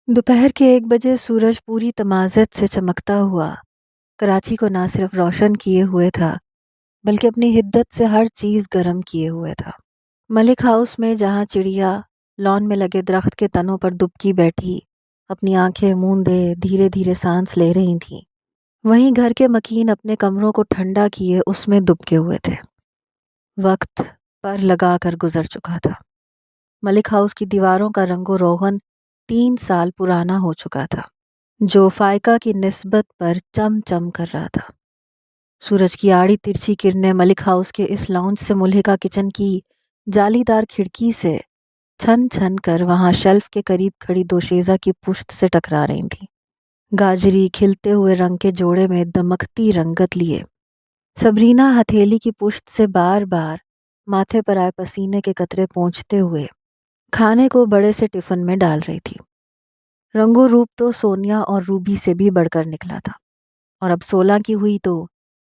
دوپہر کے 1 بجے سورج پوری تمازت سے چمکتا ہوا کراچی کو نہ صرف روشن کیے ہوئے تھا بلکہ اپنی حدت سے ہر چیز گرم کیے ہوئے تھا۔ ملک ہاؤس میں جہاں چڑیا لان میں لگے درخت کے تنوں پر دبکی بیٹھی اپنی آنکھیں موندے دھیرے دھیرے سانس لے رہی تھیں، وہیں گھر کے مکین اپنے کمروں کو ٹھنڈا کیے اس میں دبکے ہوئے تھے۔ وقت پر لگا کر گزر چکا تھا۔ ملک ہاؤس کی دیواروں کا رنگ و روغن 3 سال پرانا ہو چکا تھا، جو فائقہ کی نسبت پر چم چم کر رہا تھا۔ سورج کی آڑی ترچھی کرنیں ملک ہاؤس کے اس لاؤنج سے ملحقہ کچن کی جالی دار کھڑکی سے چھن چھن کر وہاں شیلف کے قریب کھڑی دوشیزہ کی پشت سے ٹکرا رہی تھیں۔ گاجری کھلتے ہوئے رنگ کے جوڑے میں دمکتی رنگت لیے صبرینا ہتھیلی کی پشت سے بار بار ماتھے پر آئے پسینے کے قطرے پونچھتے ہوئے کھانے کو بڑے سے ٹفن میں ڈال رہی تھی۔ رنگ و روپ تو سونیا اور روبی سے بھی بڑھ کر نکلا تھا، اور اب 16 کی ہوئی تو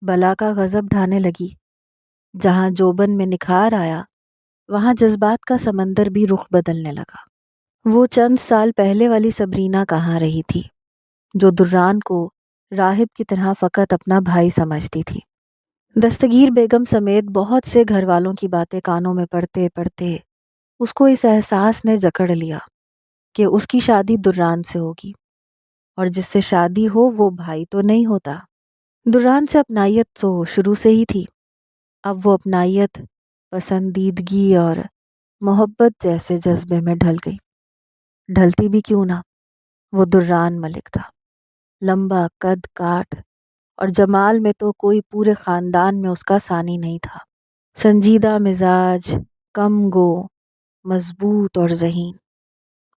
بلا کا غضب ڈھانے لگی۔ جہاں جوبن میں نکھار آیا وہاں جذبات کا سمندر بھی رخ بدلنے لگا۔ وہ چند سال پہلے والی صبرینا کہاں رہی تھی جو دران کو راہب کی طرح فقط اپنا بھائی سمجھتی تھی۔ دستگیر بیگم سمیت بہت سے گھر والوں کی باتیں کانوں میں پڑتے پڑتے اس کو اس احساس نے جکڑ لیا کہ اس کی شادی دران سے ہوگی، اور جس سے شادی ہو وہ بھائی تو نہیں ہوتا۔ دران سے اپنائیت تو شروع سے ہی تھی، اب وہ اپنائیت پسندیدگی اور محبت جیسے جذبے میں ڈھل گئی۔ ڈھلتی بھی کیوں نہ، وہ دران ملک تھا، لمبا قد کاٹ اور جمال میں تو کوئی پورے خاندان میں اس کا ثانی نہیں تھا۔ سنجیدہ مزاج، کم گو، مضبوط اور ذہین،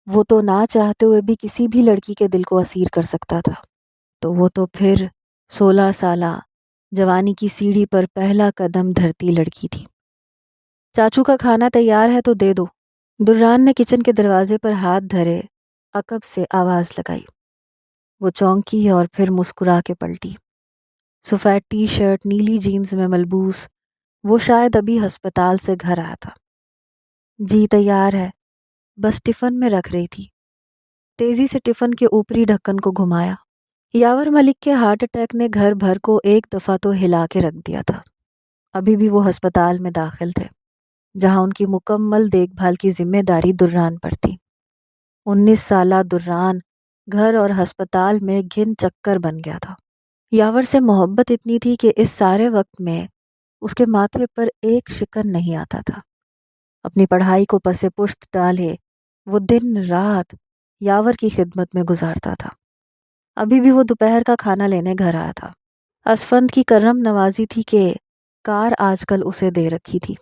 وہ تو نہ چاہتے ہوئے بھی کسی بھی لڑکی کے دل کو اسیر کر سکتا تھا۔ تو وہ تو پھر 16 سالہ جوانی کی سیڑھی پر پہلا قدم دھرتی لڑکی تھی۔ چاچو کا کھانا تیار ہے تو دے دو۔ دران نے کچن کے دروازے پر ہاتھ دھرے عقب سے آواز لگائی۔ وہ چونکی اور پھر مسکرا کے پلٹی۔ سفید ٹی شرٹ نیلی جینز میں ملبوس وہ شاید ابھی ہسپتال سے گھر آیا تھا۔ جی تیار ہے، بس ٹفن میں رکھ رہی تھی۔ تیزی سے ٹفن کے اوپری ڈھکن کو گھمایا۔ یاور ملک کے ہارٹ اٹیک نے گھر بھر کو ایک دفعہ تو ہلا کے رکھ دیا تھا۔ ابھی بھی وہ ہسپتال میں داخل تھے، جہاں ان کی مکمل دیکھ بھال کی ذمہ داری دران پر تھی۔ 19 سالہ دران گھر اور ہسپتال میں گھن چکر بن گیا تھا۔ یاور سے محبت اتنی تھی کہ اس سارے وقت میں اس کے ماتھے پر ایک شکن نہیں آتا تھا۔ اپنی پڑھائی کو پس پشت ڈالے وہ دن رات یاور کی خدمت میں گزارتا تھا۔ ابھی بھی وہ دوپہر کا کھانا لینے گھر آیا تھا۔ اسفند کی کرم نوازی تھی کہ کار آج کل اسے دے رکھی تھی،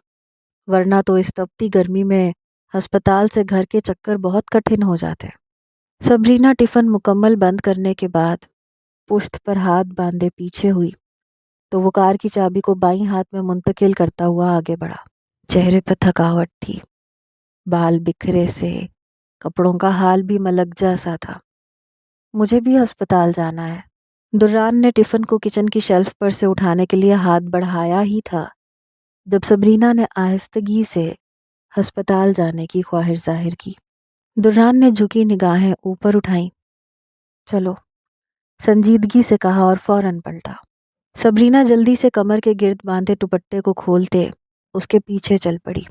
ورنہ تو اس تپتی گرمی میں ہسپتال سے گھر کے چکر بہت کٹھن ہو جاتے۔ صبرینا ٹفن مکمل بند کرنے کے بعد پشت پر ہاتھ باندھے پیچھے ہوئی تو وہ کار کی چابی کو بائیں ہاتھ میں منتقل کرتا ہوا آگے بڑھا۔ چہرے پہ تھکاوٹ تھی، بال بکھرے سے، کپڑوں کا حال بھی ملکجا سا تھا۔ مجھے بھی ہسپتال جانا ہے۔ دران نے ٹفن کو کچن کی شیلف پر سے اٹھانے کے لیے ہاتھ بڑھایا ہی تھا جب صبرینا نے آہستگی سے ہسپتال جانے کی خواہش ظاہر کی۔ دران نے جھکی نگاہیں اوپر اٹھائیں۔ چلو، سنجیدگی سے کہا اور فوراً پلٹا۔ صبرینا جلدی سے کمر کے گرد باندھے دوپٹے کو کھولتے اس کے پیچھے چل پڑی۔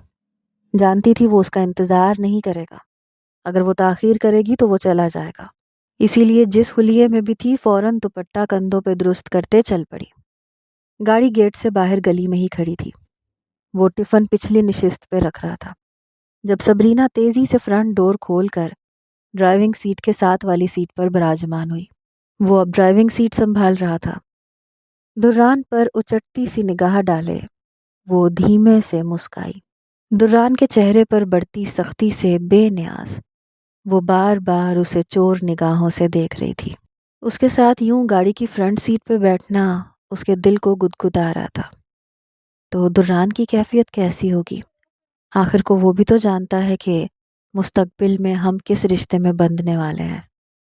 جانتی تھی وہ اس کا انتظار نہیں کرے گا، اگر وہ تاخیر کرے گی تو وہ چلا جائے گا، اسی لیے جس حلیے میں بھی تھی فوراً دوپٹہ کندھوں پہ درست کرتے چل پڑی۔ گاڑی گیٹ سے باہر گلی میں ہی کھڑی تھی۔ وہ ٹفن پچھلی نشست پہ رکھ رہا تھا جب صبرینا تیزی سے فرنٹ ڈور کھول کر ڈرائیونگ سیٹ کے ساتھ والی سیٹ پر براجمان ہوئی۔ وہ اب ڈرائیونگ سیٹ سنبھال رہا تھا۔ دران پر اچٹتی سی نگاہ ڈالے وہ دھیمے سے مسکائی۔ دران کے چہرے پر بڑھتی سختی سے بے نیاز وہ بار بار اسے چور نگاہوں سے دیکھ رہی تھی۔ اس کے ساتھ یوں گاڑی کی فرنٹ سیٹ پہ بیٹھنا اس کے دل کو گدگدا رہا تھا۔ تو دران کی کیفیت کیسی ہوگی؟ آخر کو وہ بھی تو جانتا ہے کہ مستقبل میں ہم کس رشتے میں بندھنے والے ہیں۔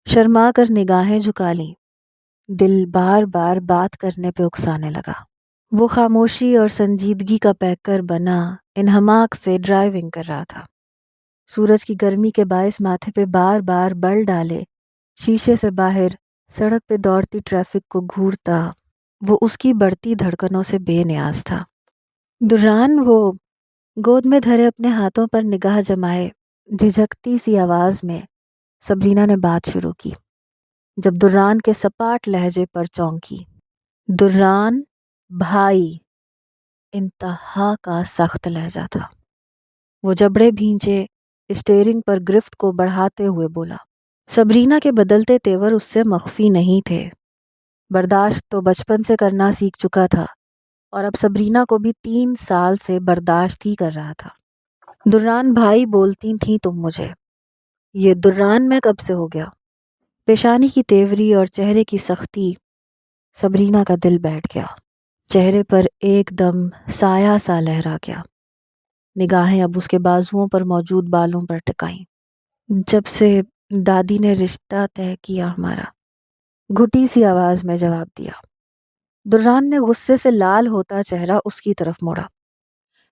شرما کر نگاہیں جھکا لیں، دل بار بار بات کرنے پہ اکسانے لگا۔ وہ خاموشی اور سنجیدگی کا پیکر بنا انہماک سے ڈرائیونگ کر رہا تھا۔ سورج کی گرمی کے باعث ماتھے پہ بار بار بل ڈالے شیشے سے باہر سڑک پہ دوڑتی ٹریفک کو گھورتا وہ اس کی بڑھتی دھڑکنوں سے بے نیاز تھا۔ دوران وہ گود میں دھرے اپنے ہاتھوں پر نگاہ جمائے جھجکتی سی آواز میں سبرینا نے بات شروع کی، جب دوران کے سپاٹ لہجے پر چونکی۔ دوران بھائی، انتہا کا سخت لہجہ تھا۔ وہ جبڑے بھینچے اسٹیئرنگ پر گرفت کو بڑھاتے ہوئے بولا۔ سبرینا کے بدلتے تیور اس سے مخفی نہیں تھے۔ برداشت تو بچپن سے کرنا سیکھ چکا تھا اور اب سبرینا کو بھی 3 سال سے برداشت ہی کر رہا تھا۔ دوران بھائی بولتی تھیں تم مجھے، یہ دوران میں کب سے ہو گیا؟ پیشانی کی تیوری اور چہرے کی سختی، سبرینا کا دل بیٹھ گیا۔ چہرے پر ایک دم سایہ سا لہرا گیا۔ نگاہیں اب اس کے بازوؤں پر موجود بالوں پر ٹکائیں۔ جب سے دادی نے رشتہ طے کیا ہمارا، گھٹی سی آواز میں جواب دیا۔ دوران نے غصے سے لال ہوتا چہرہ اس کی طرف موڑا۔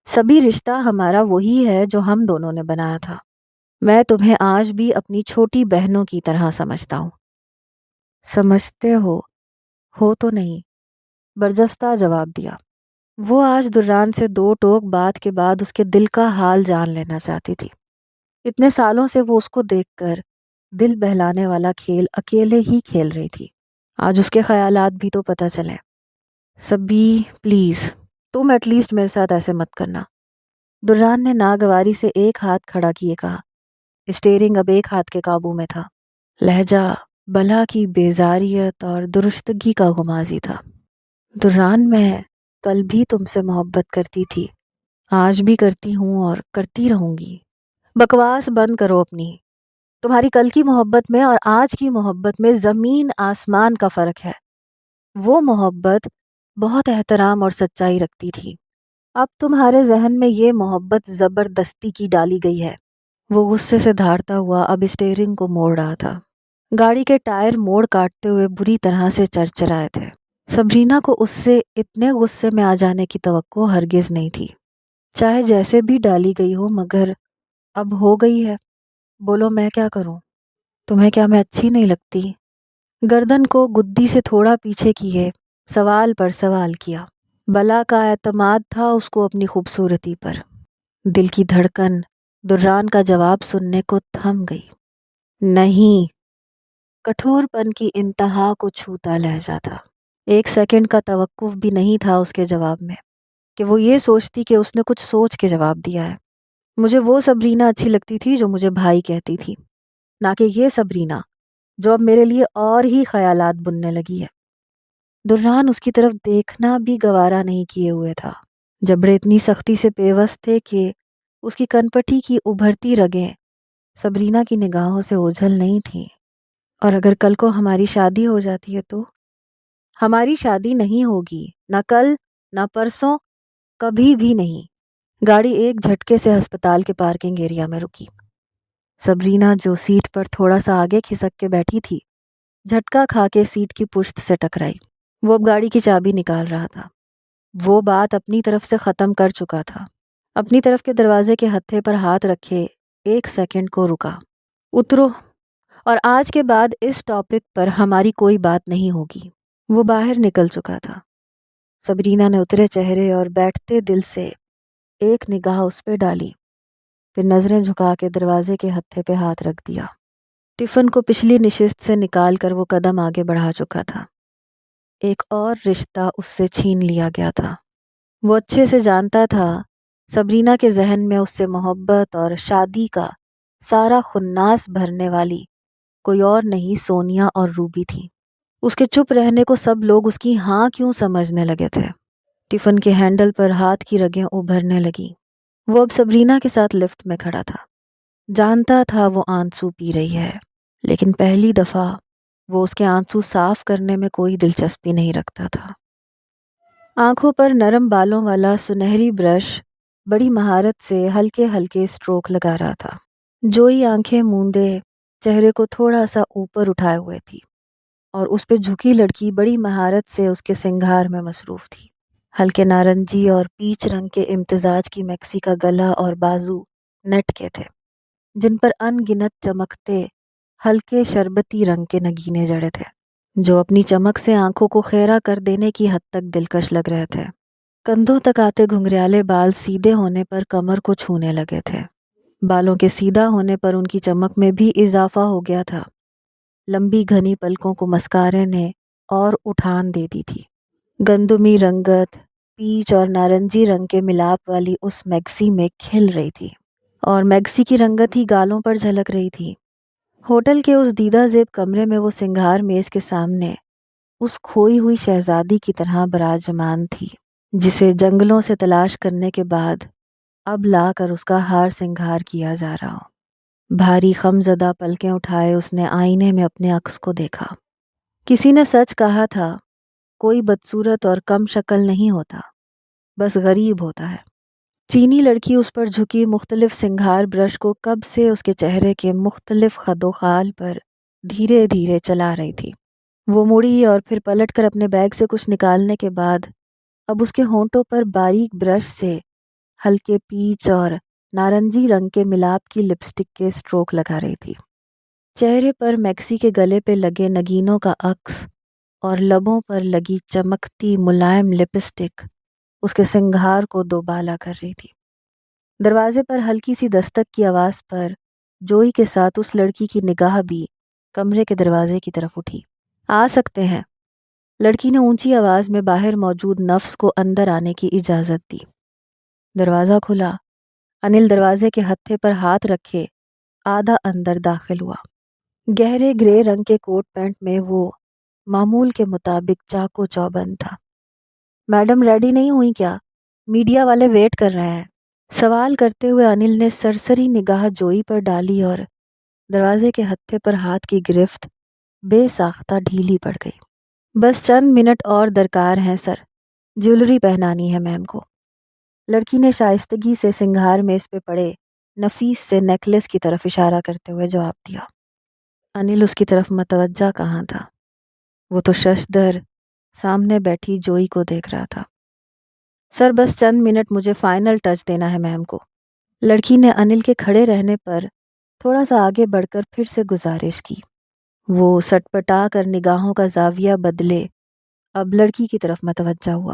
سبھی رشتہ ہمارا وہی ہے جو ہم دونوں نے بنایا تھا۔ میں تمہیں آج بھی اپنی چھوٹی بہنوں کی طرح سمجھتا ہوں۔ سمجھتے ہو تو نہیں، برجستہ جواب دیا۔ وہ آج دوران سے 2 ٹوک بات کے بعد اس کے دل کا حال جان لینا چاہتی تھی۔ اتنے سالوں سے وہ اس کو دیکھ کر دل بہلانے والا کھیل اکیلے ہی کھیل رہی تھی۔ آج اس کے خیالات بھی تو پتہ چلے۔ سبی پلیز، تم ایٹ لیسٹ میرے ساتھ ایسے مت کرنا۔ دوران نے ناگواری سے ایک ہاتھ کھڑا کیے کہا۔ اسٹیئرنگ اب ایک ہاتھ کے قابو میں تھا۔ لہجہ بلا کی بیزاریت اور درستگی کا غمازی تھا۔ دوران، میں کل بھی تم سے محبت کرتی تھی، آج بھی کرتی ہوں اور کرتی رہوں گی۔ بکواس بند کرو اپنی۔ تمہاری کل کی محبت میں اور آج کی محبت میں زمین آسمان کا فرق ہے۔ وہ محبت بہت احترام اور سچائی رکھتی تھی، اب تمہارے ذہن میں یہ محبت زبردستی کی ڈالی گئی ہے۔ وہ غصے سے دھاڑتا ہوا اب اسٹیئرنگ کو موڑ رہا تھا۔ گاڑی کے ٹائر موڑ کاٹتے ہوئے بری طرح سے چرچرائے تھے۔ سبرینا کو اس سے اتنے غصے میں آ جانے کی توقع ہرگز نہیں تھی۔ چاہے جیسے بھی ڈالی گئی ہو مگر اب ہو گئی ہے۔ بولو میں کیا کروں؟ تمہیں کیا میں اچھی نہیں لگتی؟ گردن کو گدی سے تھوڑا پیچھے کیے سوال پر سوال کیا۔ بلا کا اعتماد تھا اس کو اپنی خوبصورتی پر۔ دل کی دھڑکن دوران کا جواب سننے کو تھم گئی۔ نہیں، کٹھور پن کی انتہا کو چھوتا لہجہ تھا۔ 1 سیکنڈ کا توقف بھی نہیں تھا اس کے جواب میں کہ وہ یہ سوچتی کہ اس نے کچھ سوچ کے جواب دیا ہے۔ مجھے وہ سبرینا اچھی لگتی تھی جو مجھے بھائی کہتی تھی، نہ کہ یہ سبرینا جو اب میرے لیے اور ہی خیالات بننے لگی ہے۔ دوران اس کی طرف دیکھنا بھی گوارا نہیں کیے ہوئے تھا۔ جبڑے اتنی سختی سے پیوست تھے کہ اس کی کنپٹی کی ابھرتی رگیں سبرینا کی نگاہوں سے اوجھل نہیں تھیں۔ اور اگر کل کو ہماری شادی ہو جاتی ہے تو؟ ہماری شادی نہیں ہوگی، نہ کل، نہ پرسوں، کبھی بھی نہیں۔ گاڑی ایک جھٹکے سے ہسپتال کے پارکنگ ایریا میں رکی۔ سبرینا جو سیٹ پر تھوڑا سا آگے کھسک کے بیٹھی تھی، جھٹکا کھا کے سیٹ کی پشت سے ٹکرائی۔ وہ اب گاڑی کی چابی نکال رہا تھا۔ وہ بات اپنی طرف سے ختم کر چکا تھا۔ اپنی طرف کے دروازے کے ہتھے پر ہاتھ رکھے 1 سیکنڈ کو رکا۔ اترو، اور آج کے بعد اس ٹاپک پر ہماری کوئی بات نہیں ہوگی۔ وہ باہر نکل چکا تھا۔ سبرینا نے اترے چہرے اور بیٹھتے دل سے ایک نگاہ اس پہ ڈالی، پھر نظریں جھکا کے دروازے کے ہتھے پہ ہاتھ رکھ دیا۔ ٹفن کو پچھلی نشست سے نکال کر وہ قدم آگے بڑھا چکا تھا۔ ایک اور رشتہ اس سے چھین لیا گیا تھا۔ وہ اچھے سے جانتا تھا سبرینا کے ذہن میں اس سے محبت اور شادی کا سارا خناس بھرنے والی کوئی اور نہیں سونیا اور روبی تھی۔ اس کے چپ رہنے کو سب لوگ اس کی ہاں کیوں سمجھنے لگے تھے۔ ٹفن کے ہینڈل پر ہاتھ کی رگیں ابھرنے لگیں۔ وہ اب سبرینا کے ساتھ لفٹ میں کھڑا تھا۔ جانتا تھا وہ آنسو پی رہی ہے، لیکن پہلی دفعہ وہ اس کے آنسو صاف کرنے میں کوئی دلچسپی نہیں رکھتا تھا۔ آنکھوں پر نرم بالوں والا سنہری برش بڑی مہارت سے ہلکے ہلکے اسٹروک لگا رہا تھا۔ جوئی آنکھیں موندے چہرے کو تھوڑا سا اوپر اٹھائے ہوئے تھی اور اس پہ جھکی لڑکی بڑی مہارت سے اس کے سنگھار میں مصروف تھی۔ ہلکے نارنجی اور پیچ رنگ کے امتزاج کی میکسی کا گلا اور بازو نیٹ کے تھے۔ جن پر ان گنت چمکتے ہلکے شربتی رنگ کے نگینے جڑے تھے، جو اپنی چمک سے آنکھوں کو خیرہ کر دینے کی حد تک دلکش لگ رہے تھے۔ کندھوں تک آتے گھنگریالے بال سیدھے ہونے پر کمر کو چھونے لگے تھے۔ بالوں کے سیدھا ہونے پر ان کی چمک میں بھی اضافہ ہو گیا تھا۔ لمبی گھنی پلکوں کو مسکارے نے اور اٹھان دے دی تھی۔ گندمی رنگت پیچ اور نارنجی رنگ کے ملاپ والی اس میکسی میں کھل رہی تھی، اور میکسی کی رنگت ہی گالوں پر جھلک رہی تھی۔ ہوٹل کے اس دیدہ زیب کمرے میں وہ سنگھار میز کے سامنے اس کھوئی ہوئی شہزادی کی طرح براجمان تھی، جسے جنگلوں سے تلاش کرنے کے بعد اب لا کر اس کا ہار سنگھار کیا جا رہا ہو۔ بھاری خم زدہ پلکیں اٹھائے اس نے آئینے میں اپنے عکس کو دیکھا۔ کسی نے سچ کہا تھا، کوئی بدصورت اور کم شکل نہیں ہوتا، بس غریب ہوتا ہے۔ چینی لڑکی اس پر جھکی مختلف سنگھار برش کو کب سے اس کے چہرے کے مختلف خد و خال پر دھیرے دھیرے چلا رہی تھی۔ وہ مڑی اور پھر پلٹ کر اپنے بیگ سے کچھ نکالنے کے بعد اب اس کے ہونٹوں پر باریک برش سے ہلکے پیچ اور نارنجی رنگ کے ملاپ کی لپسٹک کے اسٹروک لگا رہی تھی۔ چہرے پر میکسی کے گلے پہ لگے نگینوں کا عکس اور لبوں پر لگی چمکتی ملائم لپسٹک اس کے سنگھار کو دوبالا کر رہی تھی۔ دروازے پر ہلکی سی دستک کی آواز پر جوئی کے ساتھ اس لڑکی کی نگاہ بھی کمرے کے دروازے کی طرف اٹھی۔ آ سکتے ہیں، لڑکی نے اونچی آواز میں باہر موجود نفس کو اندر آنے کی اجازت دی۔ دروازہ کھلا۔ انل دروازے کے ہتھے پر ہاتھ رکھے آدھا اندر داخل ہوا۔ گہرے گرے رنگ کے کوٹ پینٹ میں وہ معمول کے مطابق چاق و چوبند تھا۔ میڈم ریڈی نہیں ہوئی کیا؟ میڈیا والے ویٹ کر رہے ہیں۔ سوال کرتے ہوئے انل نے سرسری نگاہ جوئی پر ڈالی اور دروازے کے ہتھے پر ہاتھ کی گرفت بے ساختہ ڈھیلی پڑ گئی۔ بس چند منٹ اور درکار ہیں سر، جیولری پہنانی ہے میم کو۔ لڑکی نے شائستگی سے سنگھار میز پہ پڑے نفیس سے نیکلس کی طرف اشارہ کرتے ہوئے جواب دیا۔ انل اس کی طرف متوجہ کہاں تھا، وہ تو ششدر سامنے بیٹھی جوئی کو دیکھ رہا تھا۔ سر بس چند منٹ، مجھے فائنل ٹچ دینا ہے میم کو۔ لڑکی نے انل کے کھڑے رہنے پر تھوڑا سا آگے بڑھ کر پھر سے گزارش کی۔ وہ سٹپٹا کر نگاہوں کا زاویہ بدلے اب لڑکی کی طرف متوجہ ہوا۔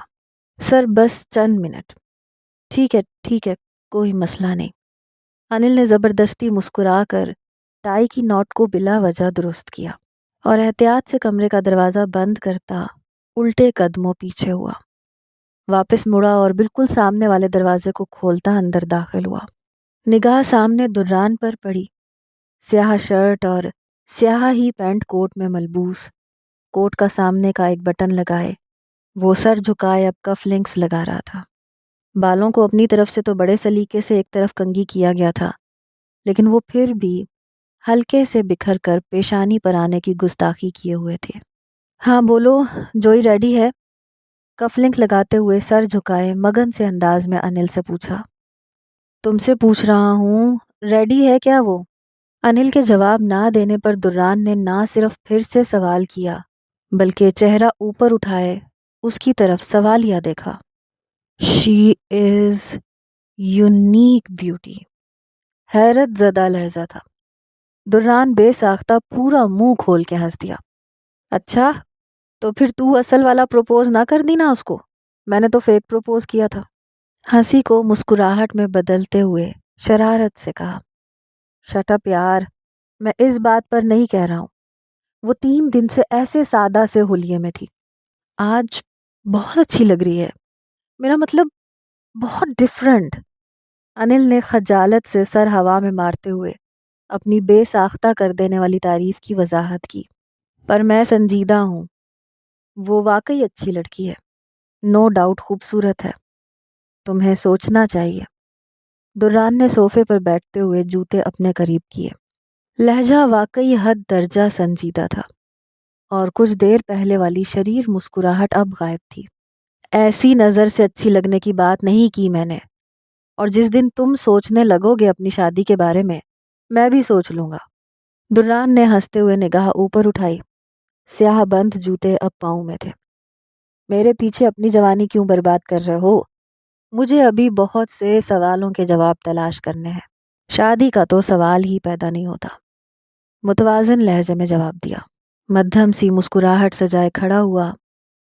سر بس چند منٹ۔ ٹھیک ہے، کوئی مسئلہ نہیں۔ انل نے زبردستی مسکرا کر ٹائی کی نوٹ کو بلا وجہ درست کیا اور احتیاط سے کمرے کا دروازہ بند کرتا الٹے قدموں پیچھے ہوا، واپس مڑا اور بالکل سامنے والے دروازے کو کھولتا اندر داخل ہوا۔ نگاہ سامنے دران پر پڑی، سیاہ شرٹ اور سیاہ ہی پینٹ کوٹ میں ملبوس، کوٹ کا سامنے کا ایک بٹن لگائے وہ سر جھکائے اب کف لنکس لگا رہا تھا۔ بالوں کو اپنی طرف سے تو بڑے سلیقے سے ایک طرف کنگھی کیا گیا تھا، لیکن وہ پھر بھی ہلکے سے بکھر کر پیشانی پر آنے کی گستاخی کیے ہوئے تھے۔ ہاں بولو، جوئی ریڈی ہے؟ کف لنک لگاتے ہوئے سر جھکائے مگن سے انداز میں انل سے پوچھا۔ تم سے پوچھ رہا ہوں، ریڈی ہے کیا وہ؟ انل کے جواب نہ دینے پر دران نے نہ صرف پھر سے سوال کیا بلکہ چہرہ اوپر اٹھائے اس کی طرف سوالیہ دیکھا۔ شی از یونیک بیوٹی۔ حیرت زدہ لہجہ تھا۔ دران بے ساختہ پورا منہ کھول کے ہنس دیا۔ اچھا، تو پھر تو اصل والا پروپوز نہ کر دی نا اس کو؟ میں نے تو فیک پروپوز کیا تھا۔ ہنسی کو مسکراہٹ میں بدلتے ہوئے شرارت سے کہا، شٹ اپ یار، میں اس بات پر نہیں کہہ رہا ہوں۔ وہ 3 دن سے ایسے سادہ سے حلیے میں تھی، آج بہت اچھی لگ رہی ہے، میرا مطلب بہت ڈیفرنٹ۔ انل نے خجالت سے سر ہوا میں مارتے ہوئے اپنی بے ساختہ کر دینے والی تعریف کی وضاحت کی۔ پر میں سنجیدہ ہوں، وہ واقعی اچھی لڑکی ہے، نو ڈاؤٹ خوبصورت ہے، تمہیں سوچنا چاہیے۔ دران نے صوفے پر بیٹھتے ہوئے جوتے اپنے قریب کیے۔ لہجہ واقعی حد درجہ سنجیدہ تھا، اور کچھ دیر پہلے والی شریر مسکراہٹ اب غائب تھی۔ ایسی نظر سے اچھی لگنے کی بات نہیں کی میں نے، اور جس دن تم سوچنے لگو گے اپنی شادی کے بارے میں بھی سوچ لوں گا۔ دران نے ہنستے ہوئے نگاہ اوپر اٹھائی، سیاہ بند جوتے اب پاؤں میں تھے۔ میرے پیچھے اپنی جوانی کیوں برباد کر رہے ہو؟ مجھے ابھی بہت سے سوالوں کے جواب تلاش کرنے ہیں۔ شادی کا تو سوال ہی پیدا نہیں ہوتا، متوازن لہجے میں جواب دیا۔ مدھم سی مسکراہٹ سجائے کھڑا ہوا،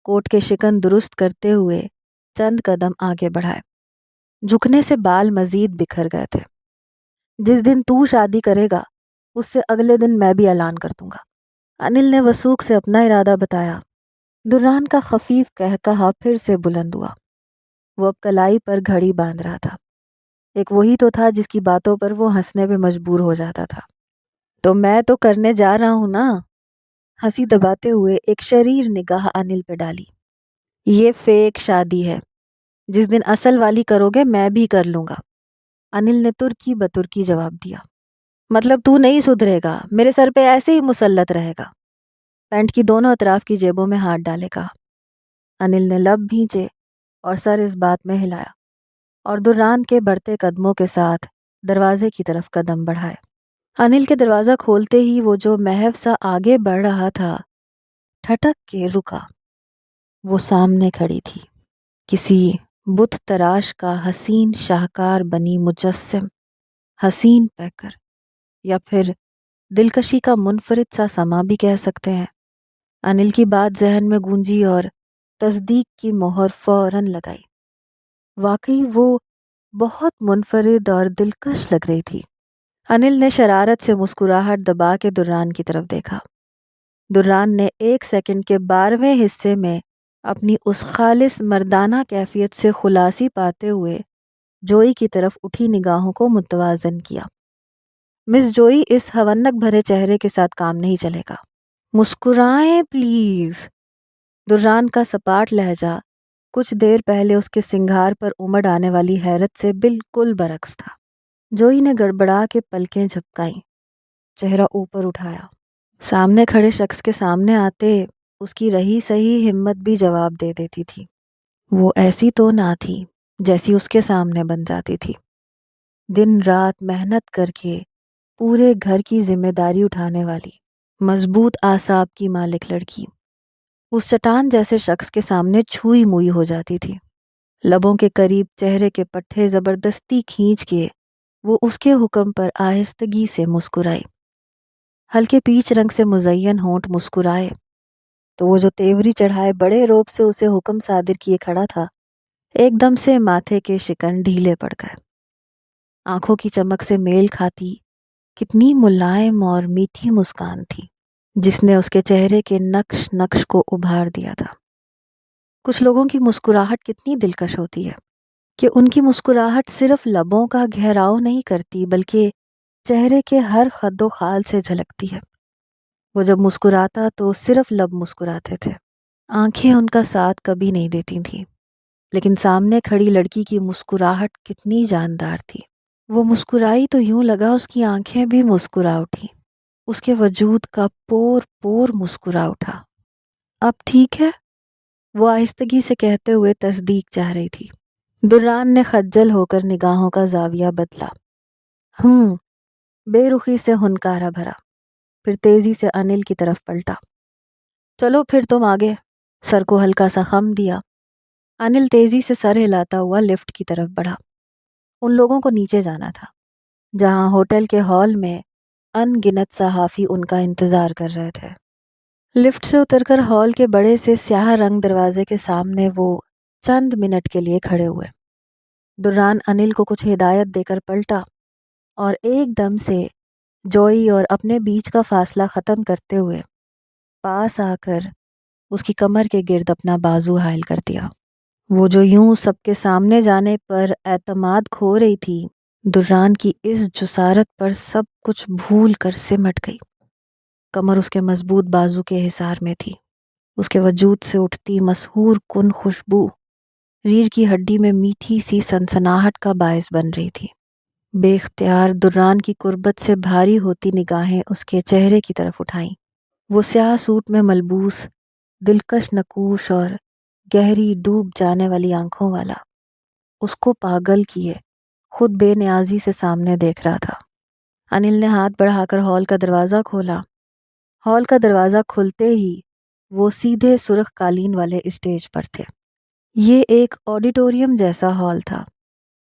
کوٹ کے شکن درست کرتے ہوئے چند قدم آگے بڑھائے۔ جھکنے سے بال مزید بکھر گئے تھے۔ جس دن تو شادی کرے گا اس سے اگلے دن میں بھی اعلان کر دوں گا، انل نے وثوق سے اپنا ارادہ بتایا۔ دران کا خفیف قہقہا پھر سے بلند ہوا۔ وہ اب کلائی پر گھڑی باندھ رہا تھا۔ ایک وہی تو تھا جس کی باتوں پر وہ ہنسنے پہ مجبور ہو جاتا تھا۔ تو میں تو کرنے جا رہا ہوں نا، ہنسی دباتے ہوئے ایک شریر نگاہ انل پہ ڈالی۔ یہ فیک شادی ہے، جس دن اصل والی کرو گے میں بھی کر لوں گا، انل نے ترکی بترکی جواب دیا۔ مطلب تو نہیں سدھرے گا، میرے سر پہ ایسے ہی مسلط رہے گا؟ پینٹ کی دونوں اطراف کی جیبوں میں ہاتھ ڈالے کہا۔ انل نے لب بھینچے اور سر اس بات میں ہلایا اور دران کے بڑھتے قدموں کے ساتھ دروازے کی طرف قدم بڑھائے۔ انل کے دروازہ کھولتے ہی وہ جو محو سا آگے بڑھ رہا تھا ٹھٹک کے رکا۔ وہ سامنے کھڑی تھی، کسی بت تراش کا حسین شاہکار بنی مجسم، حسین پیکر، یا پھر دلکشی کا منفرد سا سما بھی کہہ سکتے ہیں۔ انل کی بات ذہن میں گونجی اور تصدیق کی مہر فوراً لگائی۔ واقعی وہ بہت منفرد اور دلکش لگ رہی تھی۔ انل نے شرارت سے مسکراہٹ دبا کے دران کی طرف دیکھا۔ دران نے 1 سیکنڈ کے 12ویں حصے میں اپنی اس خالص مردانہ کیفیت سے خلاصی پاتے ہوئے جوئی کی طرف اٹھی نگاہوں کو متوازن کیا۔ مس جوئی، اس ہونک بھرے چہرے کے ساتھ کام نہیں چلے گا۔ مسکرائیں پلیز۔ دران کا سپاٹ لہجہ کچھ دیر پہلے اس کے سنگھار پر امڑ آنے والی حیرت سے بالکل برعکس تھا۔ جوئی نے گڑبڑا کے پلکیں جھپکائیں، چہرہ اوپر اٹھایا۔ سامنے کھڑے شخص کے سامنے آتے اس کی رہی سہی ہمت بھی جواب دے دیتی تھی۔ وہ ایسی تو نہ تھی جیسی اس کے سامنے بن جاتی تھی۔ دن رات محنت کر کے پورے گھر کی ذمہ داری اٹھانے والی مضبوط اعصاب کی مالک لڑکی اس چٹان جیسے شخص کے سامنے چھوئی موئی ہو جاتی تھی۔ لبوں کے قریب چہرے کے پٹھے زبردستی کھینچ کے وہ اس کے حکم پر آہستگی سے مسکرائی۔ ہلکے پیچ رنگ سے مزین ہونٹ مسکرائے تو وہ جو تیوری چڑھائے بڑے روب سے اسے حکم صادر کیے کھڑا تھا، ایک دم سے ماتھے کے شکن ڈھیلے پڑ گئے۔ آنکھوں کی چمک سے میل کھاتی کتنی ملائم اور میٹھی مسکان تھی جس نے اس کے چہرے کے نقش نقش کو ابھار دیا تھا۔ کچھ لوگوں کی مسکراہٹ کتنی دلکش ہوتی ہے کہ ان کی مسکراہٹ صرف لبوں کا گہراؤ نہیں کرتی بلکہ چہرے کے ہر خد و خال سے جھلکتی ہے۔ وہ جب مسکراتا تو صرف لب مسکراتے تھے، آنکھیں ان کا ساتھ کبھی نہیں دیتی تھیں۔ لیکن سامنے کھڑی لڑکی کی مسکراہٹ کتنی جاندار تھی۔ وہ مسکرائی تو یوں لگا اس کی آنکھیں بھی مسکرا اٹھی، اس کے وجود کا پور پور مسکرا اٹھا۔ اب ٹھیک ہے، وہ آہستگی سے کہتے ہوئے تصدیق چاہ رہی تھی۔ دران نے خجل ہو کر نگاہوں کا زاویہ بدلا۔ بے رخی سے ہنکارا بھرا، پھر تیزی سے انل کی طرف پلٹا۔ چلو پھر تم آگے، سر کو ہلکا سا خم دیا۔ انل تیزی سے سر ہلاتا ہوا لفٹ کی طرف بڑھا۔ ان لوگوں کو نیچے جانا تھا جہاں ہوٹل کے ہال میں ان گنت صحافی ان کا انتظار کر رہے تھے۔ لفٹ سے اتر کر ہال کے بڑے سے سیاہ رنگ دروازے کے سامنے وہ چند منٹ کے لیے کھڑے ہوئے۔ دران انل کو کچھ ہدایت دے کر پلٹا اور ایک دم سے جوئی اور اپنے بیچ کا فاصلہ ختم کرتے ہوئے پاس آ کر اس کی کمر کے گرد اپنا بازو حائل کر دیا۔ وہ جو یوں سب کے سامنے جانے پر اعتماد کھو رہی تھی، دران کی اس جسارت پر سب کچھ بھول کر سمٹ گئی۔ کمر اس کے مضبوط بازو کے حصار میں تھی۔ اس کے وجود سے اٹھتی مسحور کن خوشبو ریڑھ کی ہڈی میں میٹھی سی سنسناہٹ کا باعث بن رہی تھی۔ بے اختیار دران کی قربت سے بھاری ہوتی نگاہیں اس کے چہرے کی طرف اٹھائیں۔ وہ سیاہ سوٹ میں ملبوس، دلکش نقوش اور گہری ڈوب جانے والی آنکھوں والا اس کو پاگل کیے خود بے نیازی سے سامنے دیکھ رہا تھا۔ انل نے ہاتھ بڑھا کر ہال کا دروازہ کھولا۔ ہال کا دروازہ کھلتے ہی وہ سیدھے سرخ قالین والے اسٹیج پر تھے۔ یہ ایک آڈیٹوریم جیسا ہال تھا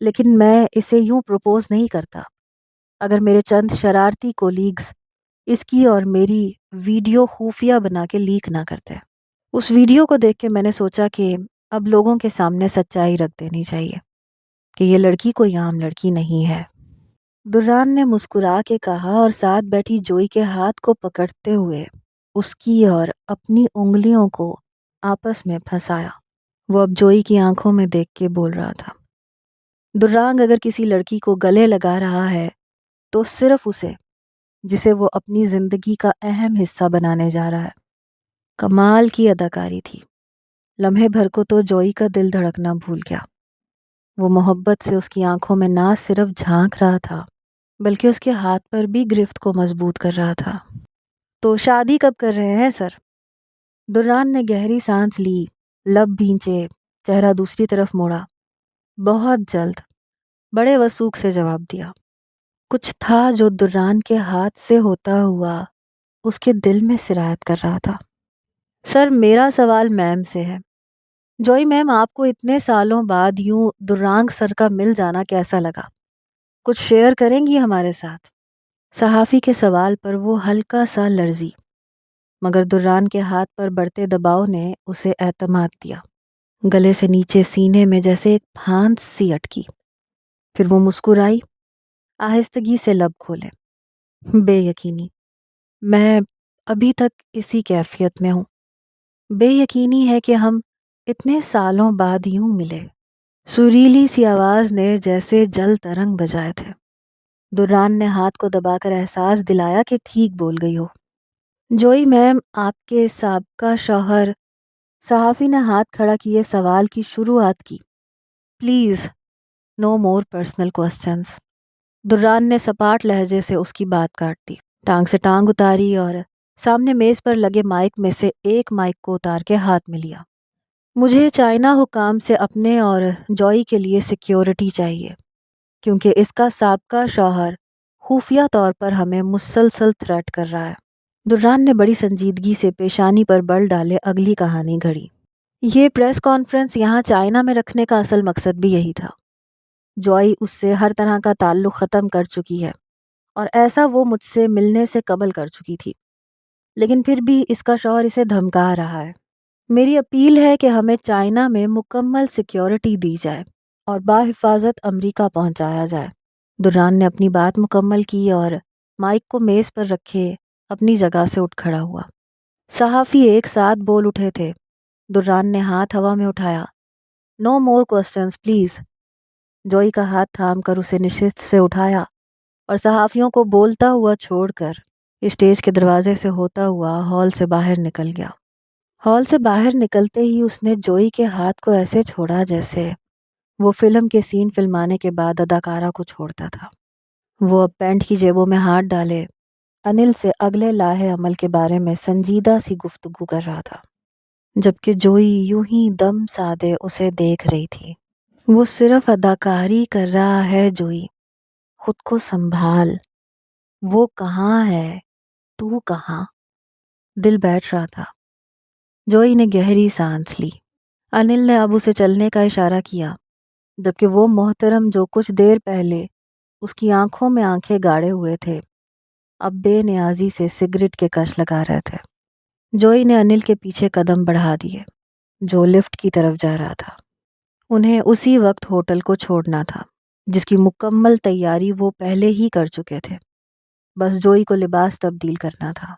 لیکن میں اسے یوں پروپوز نہیں کرتا اگر میرے چند شرارتی کولیگز اس کی اور میری ویڈیو خفیہ بنا کے لیک نہ کرتے۔ اس ویڈیو کو دیکھ کے میں نے سوچا کہ اب لوگوں کے سامنے سچائی رکھ دینی چاہیے کہ یہ لڑکی کوئی عام لڑکی نہیں ہے۔ دران نے مسکرا کے کہا اور ساتھ بیٹھی جوئی کے ہاتھ کو پکڑتے ہوئے اس کی اور اپنی انگلیوں کو آپس میں پھنسایا۔ وہ اب جوئی کی آنکھوں میں دیکھ کے بول رہا تھا، درانگ اگر کسی لڑکی کو گلے لگا رہا ہے تو صرف اسے جسے وہ اپنی زندگی کا اہم حصہ بنانے جا رہا ہے۔ کمال کی اداکاری تھی۔ لمحے بھر کو تو جوئی کا دل دھڑکنا بھول گیا۔ وہ محبت سے اس کی آنکھوں میں نہ صرف جھانک رہا تھا بلکہ اس کے ہاتھ پر بھی گرفت کو مضبوط کر رہا تھا۔ تو شادی کب کر رہے ہیں سر؟ دران نے گہری سانس لی، لب بھینچے، چہرہ دوسری طرف موڑا۔ بہت جلد، بڑے وثوق سے جواب دیا۔ کچھ تھا جو دران کے ہاتھ سے ہوتا ہوا اس کے دل میں سرایت کر رہا تھا۔ سر میرا سوال میم سے ہے۔ جوئی میم، آپ کو اتنے سالوں بعد یوں درانگ سر کا مل جانا کیسا لگا؟ کچھ شیئر کریں گی ہمارے ساتھ؟ صحافی کے سوال پر وہ ہلکا سا لرزی، مگر دران کے ہاتھ پر بڑھتے دباؤ نے اسے اعتماد دیا۔ گلے سے نیچے سینے میں جیسے ایک پھانس سی اٹکی۔ پھر وہ مسکرائی، آہستگی سے لب کھولے۔ بے یقینی، میں ابھی تک اسی کیفیت میں ہوں۔ بے یقینی ہے کہ ہم اتنے سالوں بعد یوں ملے۔ سریلی سی آواز نے جیسے جل ترنگ بجائے تھے۔ دران نے ہاتھ کو دبا کر احساس دلایا کہ ٹھیک بول گئی ہو۔ جوئی میم، آپ کے سابقہ شوہر؟ صحافی نے ہاتھ کھڑا کیے سوال کی شروعات کی۔ Please no more personal questions. دران نے سپاٹ لہجے سے اس کی بات کاٹ دی، ٹانگ سے ٹانگ اتاری اور سامنے میز پر لگے مائک میں سے ایک مائک کو اتار کے ہاتھ میں لیا۔ مجھے چائنا حکام سے اپنے اور جوئی کے لیے سیکیورٹی چاہیے کیونکہ اس کا سابقہ شوہر خفیہ طور پر ہمیں مسلسل تھریٹ کر رہا ہے۔ دران نے بڑی سنجیدگی سے پیشانی پر بل ڈالے اگلی کہانی گھڑی۔ یہ پریس کانفرنس یہاں چائنا میں رکھنے کا اصل مقصد بھی یہی تھا۔ جوئی اس سے ہر طرح کا تعلق ختم کر چکی ہے اور ایسا وہ مجھ سے ملنے سے قبل کر چکی تھی، لیکن پھر بھی اس کا شوہر اسے دھمکا رہا ہے۔ میری اپیل ہے کہ ہمیں چائنا میں مکمل سیکیورٹی دی جائے اور باحفاظت امریکہ پہنچایا جائے۔ دران نے اپنی بات مکمل کی اور مائک کو میز پر رکھے اپنی جگہ سے اٹھ کھڑا ہوا۔ صحافی ایک ساتھ بول اٹھے تھے۔ دران نے ہاتھ ہوا میں اٹھایا۔ نو مور کوسچنز پلیز۔ جوئی کا ہاتھ تھام کر اسے نشست سے اٹھایا اور صحافیوں کو بولتا ہوا چھوڑ کر اسٹیج کے دروازے سے ہوتا ہوا ہال سے باہر نکل گیا۔ ہال سے باہر نکلتے ہی اس نے جوئی کے ہاتھ کو ایسے چھوڑا جیسے وہ فلم کے سین فلمانے کے بعد اداکارہ کو چھوڑتا تھا۔ وہ اب پینٹ کی جیبوں میں ہاتھ ڈالے انل سے اگلے لاہے عمل کے بارے میں سنجیدہ سی گفتگو کر رہا تھا، جبکہ جوئی یوں ہی دم سادے اسے دیکھ رہی تھی۔ وہ صرف اداکاری کر رہا ہے جوئی، خود کو سنبھال۔ وہ کہاں ہے، تو کہاں؟ دل بیٹھ رہا تھا۔ جوئی نے گہری سانس لی۔ انل نے اب اسے چلنے کا اشارہ کیا، جبکہ وہ محترم جو کچھ دیر پہلے اس کی آنکھوں میں آنکھیں گاڑے ہوئے تھے اب بے نیازی سے سگریٹ کے کش لگا رہے تھے۔ جوئی نے انل کے پیچھے قدم بڑھا دیے جو لفٹ کی طرف جا رہا تھا۔ انہیں اسی وقت ہوٹل کو چھوڑنا تھا جس کی مکمل تیاری وہ پہلے ہی کر چکے تھے، بس جوئی کو لباس تبدیل کرنا تھا۔